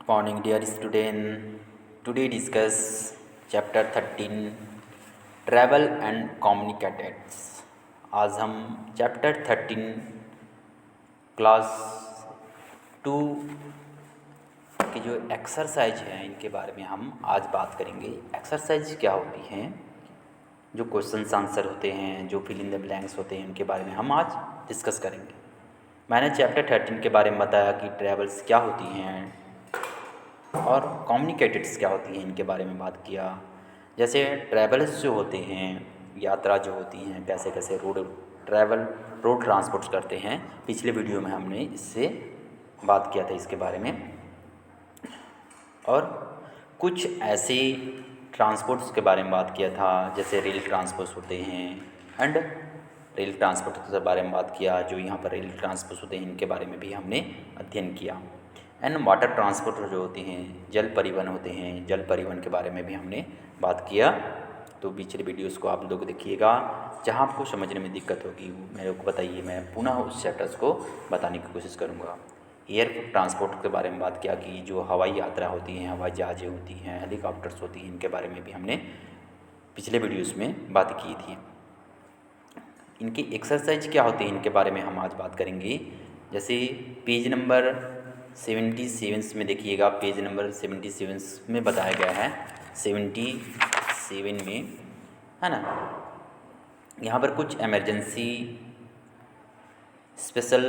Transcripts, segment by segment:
Morning, dear student. Today discuss chapter 13 Travel and Communicators. आज हम chapter 13 class 2 की जो एक्सरसाइज है इनके बारे में हम आज बात करेंगे। एक्सरसाइज क्या होती हैं, जो क्वेश्चन आंसर होते हैं, जो फिल इन द ब्लैंक्स होते हैं, उनके बारे में हम आज डिस्कस करेंगे। मैंने चैप्टर 13 के बारे में बताया कि ट्रैवल्स क्या होती हैं और कम्युनिकेटर्स क्या होती हैं, इनके बारे में बात किया। जैसे ट्रैवल्स जो होते हैं, यात्रा जो होती हैं, कैसे कैसे रोड ट्रांसपोर्ट करते हैं, पिछले वीडियो में हमने इससे बात किया था इसके बारे में। और कुछ ऐसे ट्रांसपोर्ट्स के बारे में बात किया था, जैसे रेल ट्रांसपोर्ट्स होते हैं एंड रेल ट्रांसपोर्ट के बारे में बात किया। जो यहाँ पर रेल ट्रांसपोर्ट होते हैं इनके बारे में भी हमने अध्ययन किया। एंड वाटर ट्रांसपोर्ट जो होते हैं, जल परिवहन होते हैं, जल परिवहन के बारे में भी हमने बात किया। तो पिछले वीडियोस को आप लोग देखिएगा, जहाँ आपको समझने में दिक्कत होगी मेरे को बताइए, मैं पुनः उस चैप्टर्स को बताने की कोशिश करूँगा। एयर ट्रांसपोर्ट के बारे में बात किया कि जो हवाई यात्रा होती हैं, हवाई जहाज़ें होती हैं, हेलीकॉप्टर्स होती हैं, इनके बारे में भी हमने पिछले वीडियोस में बात की थी। इनकी एक्सरसाइज क्या होती है इनके बारे में हम आज बात करेंगे। जैसे पेज नंबर 77 में देखिएगा, पेज नंबर 77 में बताया गया है, 77 में है ना। यहाँ पर कुछ इमरजेंसी स्पेशल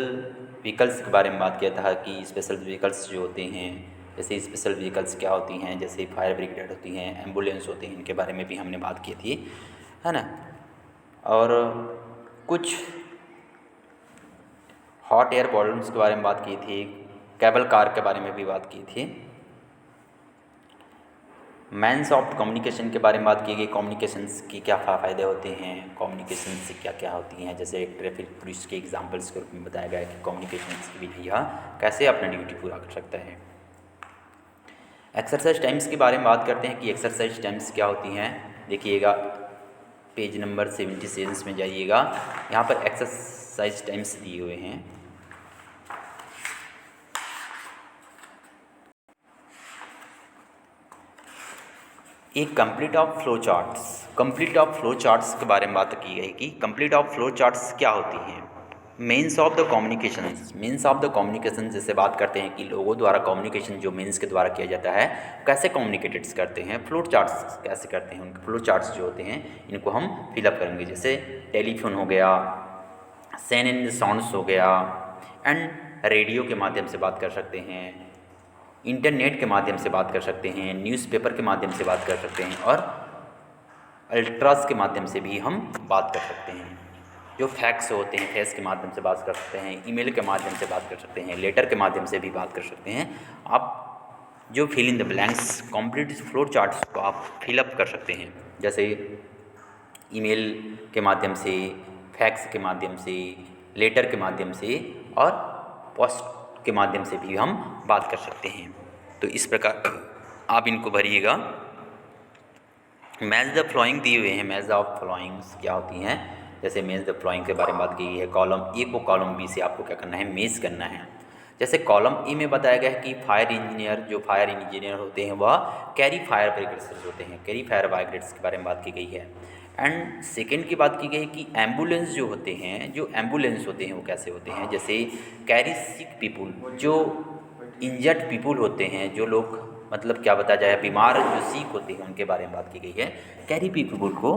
व्हीकल्स के बारे में बात किया था कि स्पेशल व्हीकल्स जो होते हैं, जैसे स्पेशल व्हीकल्स क्या होती हैं, जैसे फायर ब्रिगेड होती हैं, एम्बुलेंस होती हैं, इनके बारे में भी हमने बात की थी, है ना। और कुछ हॉट एयर बॉलून्स के बारे में बात की थी, केबल कार के बारे में भी बात की थी। मेंस ऑफ कम्युनिकेशन के बारे में बात की गई, कम्युनिकेशंस की क्या फ़ायदे होते हैं, कम्युनिकेशन से क्या क्या होती हैं। जैसे ट्रैफिक पुलिस के एग्जांपल्स के रूप में बताया गया है कि कम्युनिकेशन की भैया कैसे अपना ड्यूटी पूरा कर सकता है। एक्सरसाइज टाइम्स के बारे में बात करते हैं कि एक्सरसाइज टाइम्स क्या होती हैं। देखिएगा पेज नंबर 77 में जाइएगा, यहाँ पर एक्सरसाइज टाइम्स दिए हुए हैं। एक कंप्लीट ऑफ फ्लो चार्ट्स के बारे में बात की गई कि कंप्लीट ऑफ फ्लो चार्ट्स क्या होती हैं। मीन्स ऑफ द कम्युनिकेशन जैसे बात करते हैं कि लोगों द्वारा कम्युनिकेशन जो मीन्स के द्वारा किया जाता है, कैसे कम्युनिकेट्स करते हैं, फ्लो चार्ट्स कैसे करते हैं, उनके फ्लो चार्ट्स जो होते हैं इनको हम फिलअप करेंगे। जैसे टेलीफोन हो गया, सेन एंड साउंड्स हो गया, एंड रेडियो के माध्यम से बात कर सकते हैं, इंटरनेट के माध्यम से बात कर सकते हैं, न्यूज़पेपर के माध्यम से बात कर सकते हैं, और अल्ट्रास के माध्यम से भी हम बात कर सकते हैं। जो फैक्स होते हैं, फैक्स के माध्यम से बात कर सकते हैं, ईमेल के माध्यम से बात कर सकते हैं, लेटर के माध्यम से भी बात कर सकते हैं। आप जो fill in the blanks complete flow charts को आप फिलअप कर सकते हैं। जैसे ईमेल के माध्यम से, फैक्स के माध्यम से, लेटर के माध्यम से और पोस्ट के माध्यम से भी हम बात कर सकते हैं। तो इस प्रकार आप इनको भरिएगा। मैच द फ्लोइंग दिए हुए हैं, मैच द फ्लोइंग्स क्या होती हैं। जैसे मैच द फ्लोइंग के बारे में बात की गई है। कॉलम ए को कॉलम बी से आपको क्या करना है, मैच करना है। जैसे कॉलम ए में बताया गया है कि फायर इंजीनियर होते हैं वह कैरी फायर ब्रिगेड्स होते हैं, कैरी फायर ब्रिगेड्स के बारे में बात की गई है। एंड सेकेंड की बात की गई कि एम्बुलेंस जो होते हैं, वो कैसे होते हैं। जैसे कैरी सिक पीपुल, जो इंजर्ड पीपुल होते हैं, जो लोग मतलब क्या बताया जाए, बीमार जो सिक होते हैं उनके बारे में बात की गई है। कैरी पीपुल को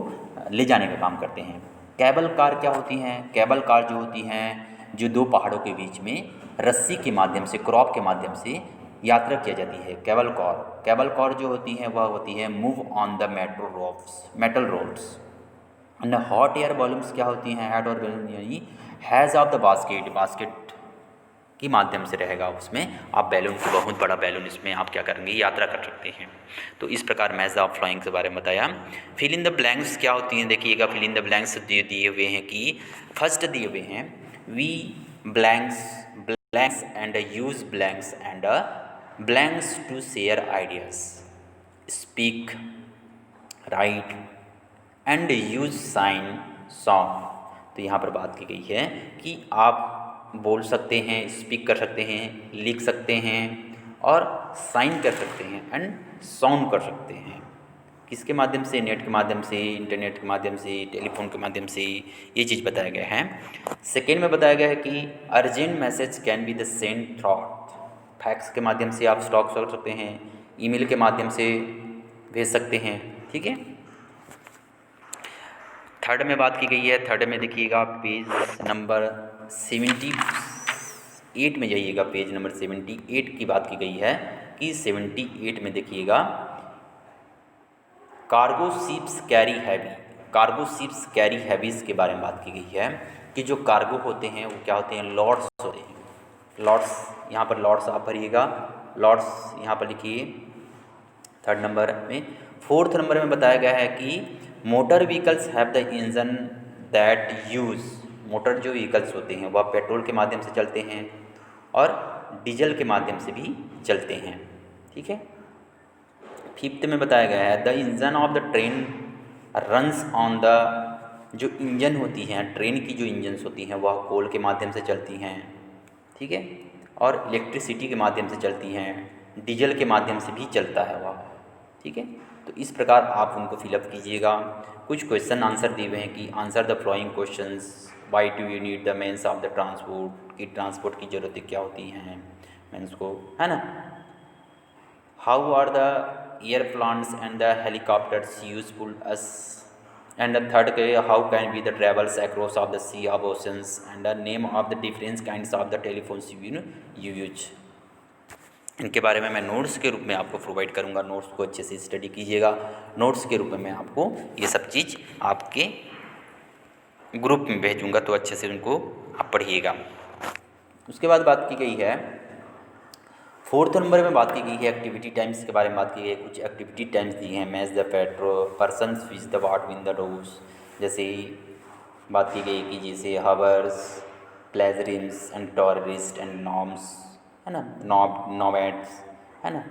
ले जाने का काम करते हैं। केबल कार क्या होती हैं, केबल कार जो होती हैं, जो दो पहाड़ों के बीच में रस्सी के माध्यम से, क्रॉप के माध्यम से यात्रा की जाती है। केबल कार जो होती हैं वह होती है move on the metal roads. And hot air balloons क्या होती हैं, हॉट एयर बलून यानी हैज़ ऑफ द बास्केट के माध्यम से रहेगा, उसमें आप बैलून को, बहुत बड़ा बैलून, इसमें आप क्या करेंगे, यात्रा कर सकते हैं। तो इस प्रकार मैच ऑफ फ्लाइंग के बारे में बताया। फिल इन द ब्लैंक्स क्या होती हैं, देखिएगा फिल इन द ब्लैंक्स दिए हुए हैं कि फर्स्ट दिए हुए हैं we blanks and use blanks and blanks to share ideas, speak, write and use sign song. तो यहाँ पर बात की गई है कि आप बोल सकते हैं, स्पीक कर सकते हैं, लिख सकते हैं और साइन कर सकते हैं एंड साउंड कर सकते हैं। किसके माध्यम से? नेट के माध्यम से, इंटरनेट के माध्यम से, टेलीफोन के माध्यम से, ये चीज़ बताया गया है। सेकेंड में बताया गया है कि urgent message can be the send throat, fax के माध्यम से आप स्टॉक कर सकते हैं, ईमेल के माध्यम से भेज सकते हैं। ठीक है। थर्ड में बात की गई है, थर्ड में देखिएगा पेज नंबर 78 में जाइएगा, पेज नंबर 78 की बात की गई है कि 78 में देखिएगा cargo ships carry heavy, cargo ships carry heavies के बारे में बात की गई है कि जो कार्गो होते हैं वो क्या होते हैं? लॉट्स होते हैं। लॉट्स, यहाँ पर लॉट्स आप भरिएगा, लॉट्स यहाँ पर लिखिए थर्ड नंबर में। फोर्थ नंबर में बताया गया है कि motor vehicles have the engine that use, motor जो व्हीकल्स होते हैं वह पेट्रोल के माध्यम से चलते हैं और डीजल के माध्यम से भी चलते हैं। ठीक है। फिफ्थ में बताया गया है the engine of the train runs on the, जो इंजन होती हैं ट्रेन की, जो इंजन्स होती हैं वह कोल के माध्यम से चलती हैं। ठीक है। और इलेक्ट्रिसिटी के माध्यम से चलती हैं, डीजल के माध्यम से भी चलता है वह। ठीक है। तो इस प्रकार आप उनको फिलअप कीजिएगा। कुछ क्वेश्चन आंसर दिए हुए हैं कि answer the flowing questions, why do you need the means of the transport, कि ट्रांसपोर्ट की ज़रूरतें क्या होती हैं मेंस को, है ना। How are the airplanes and the helicopters useful us, and the third के how can be the travels across of the sea of oceans, and the name of the difference kinds of the telephones you use. इनके बारे में मैं notes के रूप में आपको provide करूंगा, नोट्स को अच्छे से स्टडी कीजिएगा। नोट्स के रूप में मैं आपको ये सब चीज़ आपके ग्रुप में भेजूंगा, तो अच्छे से उनको आप पढ़िएगा। उसके बाद बात की गई है, फोर्थ नंबर में बात की गई है एक्टिविटी टाइम्स के बारे में बात की गई है। कुछ एक्टिविटी टाइम्स दी हैं, match the petro persons which the what win the dose, जैसे बात की गई कि जैसे हावर्स, प्लेजरिम्स एंड टॉरिस्ट एंड नॉर्म्स, है ना, नॉमेड्स, है ना।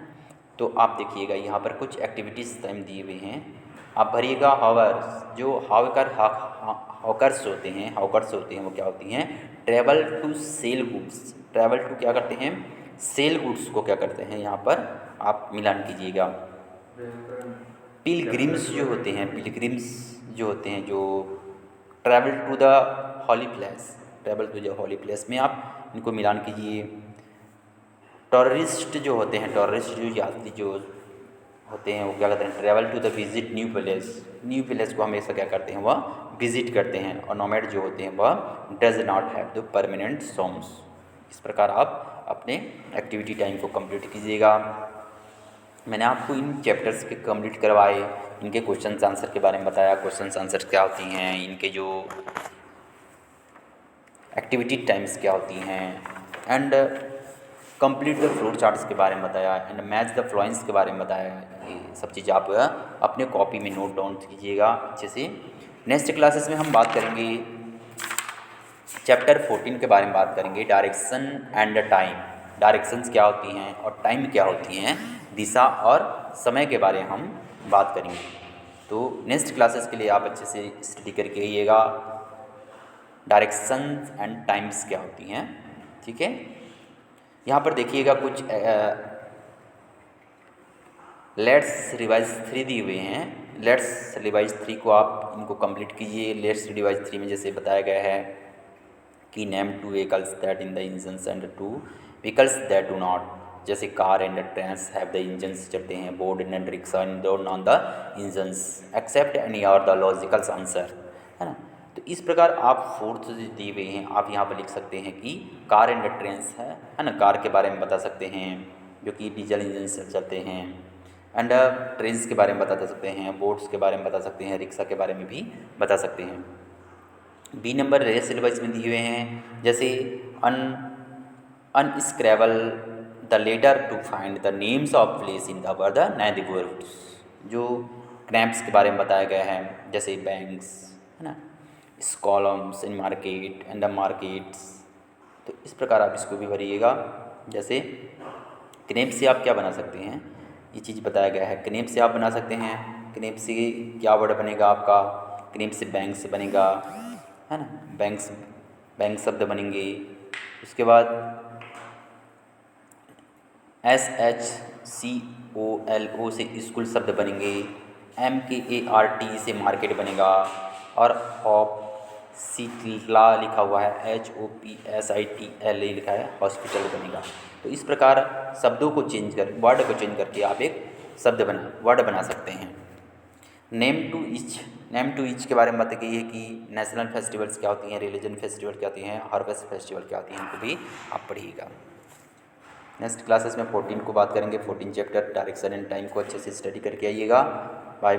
तो आप देखिएगा यहाँ पर कुछ एक्टिविटीज़ टाइम दिए हुए हैं, आप भरिएगा। हावर्स, जो हॉकर्स होते हैं, हॉकर्स होते हैं वो क्या होती हैं? Travel to sell goods, travel to क्या करते हैं? सेल गुड्स को क्या करते हैं? यहाँ पर आप मिलान कीजिएगा। पिलग्रिम्स जो होते हैं, पिलग्रिम्स जो होते हैं, जो travel to the holy place, travel to the holy place में आप इनको मिलान कीजिए। टूरिस्ट जो होते हैं, टूरिस्ट जो यात्री जो होते हैं वो क्या करते हैं? Travel to the visit new place, new place को हमेशा क्या करते हैं? वह विजिट करते हैं। और नोमैड जो होते हैं वह does not have the permanent homes. इस प्रकार आप अपने एक्टिविटी टाइम को कंप्लीट कीजिएगा। मैंने आपको इन चैप्टर्स के कंप्लीट करवाए, इनके क्वेश्चन आंसर के बारे में बताया, क्वेश्चन आंसर क्या होती हैं, इनके जो एक्टिविटी टाइम्स क्या होती हैं, and complete the floor charts के बारे में बताया, एंड मैच द फ्लोइंस के बारे में बताया। ये सब चीज़ आप अपने कॉपी में नोट डाउन कीजिएगा अच्छे से। नेक्स्ट क्लासेस में हम बात करेंगे चैप्टर 14 के बारे में बात करेंगे, डायरेक्शन एंड टाइम। डायरेक्शंस क्या होती हैं और टाइम क्या होती हैं, दिशा और समय के बारे में हम बात करेंगे। तो नेक्स्ट क्लासेस के लिए आप अच्छे से स्टडी करके आइएगा, डायरेक्शंस एंड टाइम्स क्या होती हैं। ठीक है। यहाँ पर देखिएगा कुछ लेट्स रिवाइज 3 दिए हुए हैं। लेट्स रिवाइज 3 को आप इनको कंप्लीट कीजिए। लेट्स रिवाइज 3 में जैसे बताया गया है कि name 2 vehicles that in the engines and 2 vehicles that do not, जैसे car and trains have the engines चलते हैं, board and rickshaw and don't on the engines except any और द लॉजिकल्स आंसर, है ना। तो इस प्रकार आप फोर्थ दिए हुए हैं, आप यहाँ पर लिख सकते हैं कि कार एंड ट्रेन्स है ना, कार के बारे में बता सकते हैं जो कि डीजल इंजन से चलते हैं, एंड ट्रेन्स के बारे में बता सकते हैं, बोट्स के बारे में बता सकते हैं, रिक्शा के बारे में भी बता सकते हैं। बी नंबर रेस सिलेबस में दिए हुए हैं, जैसे unscramble the letter to find the names of place in the word neighbourhoods, जो क्रैम्प्स के बारे में बताया गया है, जैसे बैंक्स, है ना, columns in market and the markets. तो इस प्रकार आप इसको भी भरिएगा। जैसे क्नेप से आप क्या बना सकते हैं, ये चीज़ बताया गया है। क्नेप से आप बना सकते हैं, क्नेप से क्या वर्ड बनेगा आपका? क्नेप से बैंक से बनेगा, है ना, बैंक शब्द बनेंगे। उसके बाद SHCOLO से स्कूल शब्द बनेंगे, MKART से मार्केट बनेगा, और हॉस्पिटला लिखा हुआ है, HOPSITLA लिखा है, हॉस्पिटल बनेगा। तो इस प्रकार शब्दों को चेंज कर, वर्ड को चेंज करके आप एक वर्ड बना सकते हैं। नेम टू ईच के बारे में बात की है कि नेशनल फेस्टिवल्स क्या होती हैं, रिलीजन फेस्टिवल क्या होती हैं, हार्वेस्ट फेस्टिवल क्या होती हैं, इनको भी आप पढ़िएगा। नेक्स्ट क्लासेस में 14 को बात करेंगे, 14 चैप्टर डायरेक्शन एंड टाइम को अच्छे से स्टडी करके आइएगा। बाय।